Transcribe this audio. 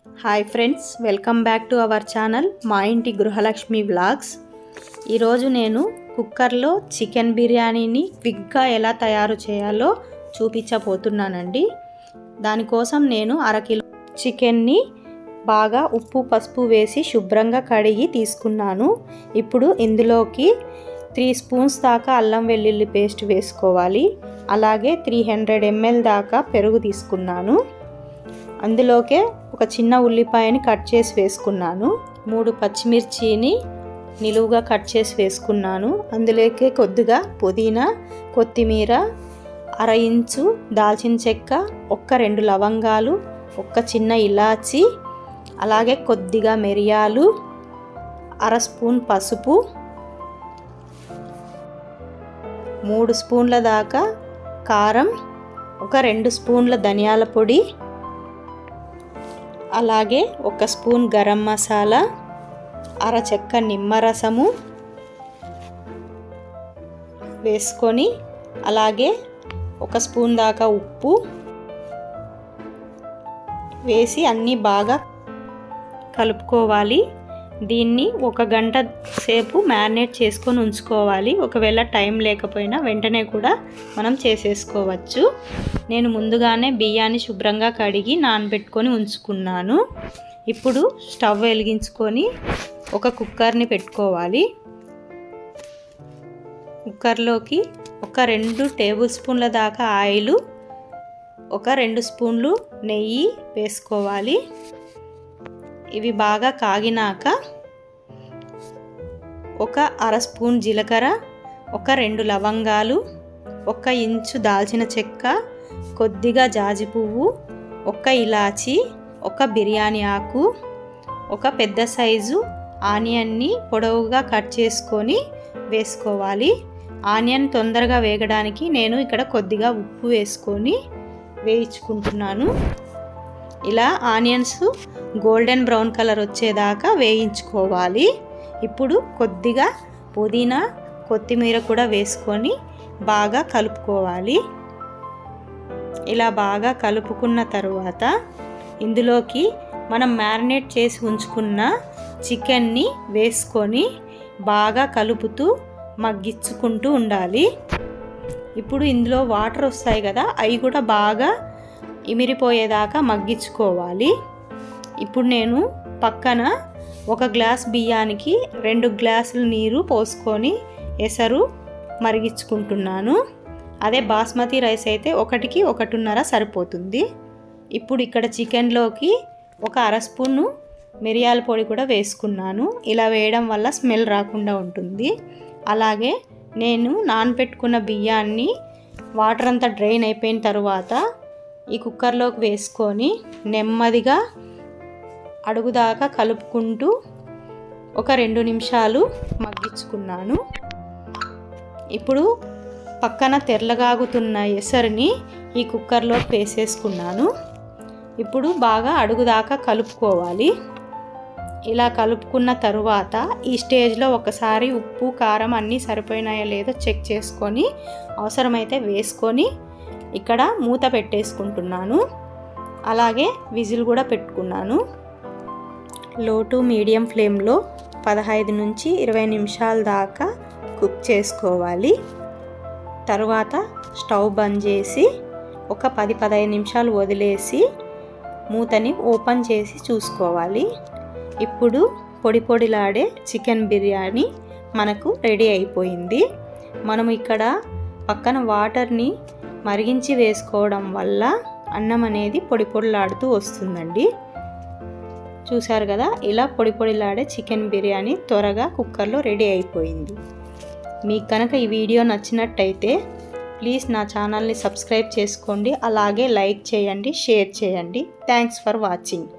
Hi friends, welcome back to our channel మా ఇంటి గృహలక్ష్మి vlogs. ఈరోజు నేను కుక్కర్లో చికెన్ బిర్యానీని క్విక్గా ఎలా తయారు చేయాలో చూపించబోతున్నానండి. దానికోసం నేను అరకిలో చికెన్ని బాగా ఉప్పు పసుపు వేసి శుభ్రంగా కడిగి తీసుకున్నాను. ఇప్పుడు ఇందులోకి 3 స్పూన్స్ దాకా అల్లం వెల్లుల్లి పేస్ట్ వేసుకోవాలి. అలాగే 300 ml దాకా పెరుగు తీసుకున్నాను. అందులోకే ఒక చిన్న ఉల్లిపాయని కట్ చేసి వేసుకున్నాను. 3 పచ్చిమిర్చిని నిలువుగా కట్ చేసి వేసుకున్నాను. అందులోకే కొద్దిగా పుదీనా, కొత్తిమీర, 1/2 ఇంచు దాల్చిన చెక్క, 2 లవంగాలు, 1 చిన్న ఇలాచి, అలాగే కొద్దిగా మిరియాలు, 1/2 స్పూన్ పసుపు, 3 స్పూన్ల దాకా కారం, 2 స్పూన్ల ధనియాల పొడి, అలాగే 1 స్పూన్ గరం మసాలా, 1/2 చెక్క నిమ్మరసము వేసుకొని, అలాగే 1 స్పూన్ దాకా ఉప్పు వేసి అన్నీ బాగా కలుపుకోవాలి. దీన్ని 1 గంట సేపు మ్యారినేట్ చేసుకొని ఉంచుకోవాలి. ఒకవేళ టైం లేకపోయినా వెంటనే కూడా మనం చేసేసుకోవచ్చు. నేను ముందుగానే బియ్యాన్ని శుభ్రంగా కడిగి నానబెట్టుకొని ఉంచుకున్నాను. ఇప్పుడు స్టవ్ వెలిగించుకొని ఒక కుక్కర్ని పెట్టుకోవాలి. కుక్కర్లోకి 2 టేబుల్ స్పూన్ల దాకా ఆయిల్, 2 స్పూన్లు నెయ్యి వేసుకోవాలి. ఇవి బాగా కాగినాక 1/2 స్పూన్ జీలకర్ర, 2 లవంగాలు, 1 ఇంచు దాల్చిన చెక్క, కొద్దిగా జాజి పువ్వు, 1 ఇలాచి, 1 బిర్యానీ ఆకు, 1 పెద్ద సైజు ఆనియన్ని పొడవుగా కట్ చేసుకొని వేసుకోవాలి. ఆనియన్ తొందరగా వేగడానికి నేను ఇక్కడ కొద్దిగా ఉప్పు వేసుకొని వేయించుకుంటున్నాను. ఇలా ఆనియన్స్ గోల్డెన్ బ్రౌన్ కలర్ వచ్చేదాకా వేయించుకోవాలి. ఇప్పుడు కొద్దిగా పుదీనా, కొత్తిమీర కూడా వేసుకొని బాగా కలుపుకోవాలి. ఇలా బాగా కలుపుకున్న తర్వాత ఇందులోకి మనం మ్యారినేట్ చేసి ఉంచుకున్న చికెన్ని వేసుకొని బాగా కలుపుతూ మగ్గించుకుంటూ ఉండాలి. ఇప్పుడు ఇందులో వాటర్ వస్తాయి కదా, అవి కూడా బాగా ఇమిరిపోయేదాకా మగ్గించుకోవాలి. ఇప్పుడు నేను పక్కన 1 గ్లాస్ బియ్యానికి 2 గ్లాసులు నీరు పోసుకొని ఎసరు మరిగించుకుంటున్నాను. అదే బాస్మతి రైస్ అయితే 1కి 1.5 సరిపోతుంది. ఇప్పుడు ఇక్కడ చికెన్లోకి 1/2 స్పూను మిరియాల పొడి కూడా వేసుకున్నాను. ఇలా వేయడం వల్ల స్మెల్ రాకుండా ఉంటుంది. అలాగే నేను నానబెట్టుకున్న బియ్యాన్ని వాటర్ అంతా డ్రైన్ అయిపోయిన తర్వాత ఈ కుక్కర్లోకి వేసుకొని నెమ్మదిగా అడుగుదాకా కలుపుకుంటూ 2 నిమిషాలు మగ్గించుకున్నాను. ఇప్పుడు పక్కన తెల్లగాగుతున్న ఎసరుని ఈ కుక్కర్లోకి వేసేసుకున్నాను. ఇప్పుడు బాగా అడుగుదాకా కలుపుకోవాలి. ఇలా కలుపుకున్న తరువాత ఈ స్టేజ్లో ఒకసారి ఉప్పు కారం అన్నీ సరిపోయినాయో లేదో చెక్ చేసుకొని అవసరమైతే వేసుకొని ఇక్కడ మూత పెట్టేసుకుంటున్నాను. అలాగే విజిల్ కూడా పెట్టుకున్నాను. లో టు మీడియం ఫ్లేమ్లో 15 నుంచి 20 నిమిషాల దాకా కుక్ చేసుకోవాలి. తర్వాత స్టవ్ బంద్ చేసి ఒక 10-15 నిమిషాలు వదిలేసి మూతని ఓపెన్ చేసి చూసుకోవాలి. ఇప్పుడు పొడి పొడిలాడే చికెన్ బిర్యానీ మనకు రెడీ అయిపోయింది. మనం ఇక్కడ పక్కన వాటర్ని మరిగించి వేసుకోవడం వల్ల అన్నం అనేది పొడి పొడిలాడుతూ వస్తుందండి. చూసారు కదా, ఇలా పొడి పొడిలాడే చికెన్ బిర్యానీ త్వరగా కుక్కర్లో రెడీ అయిపోయింది. మీకు కనుక ఈ వీడియో నచ్చినట్టయితే ప్లీజ్ నా ఛానల్ని సబ్స్క్రైబ్ చేసుకోండి. అలాగే లైక్ చేయండి, షేర్ చేయండి. Thanks for watching.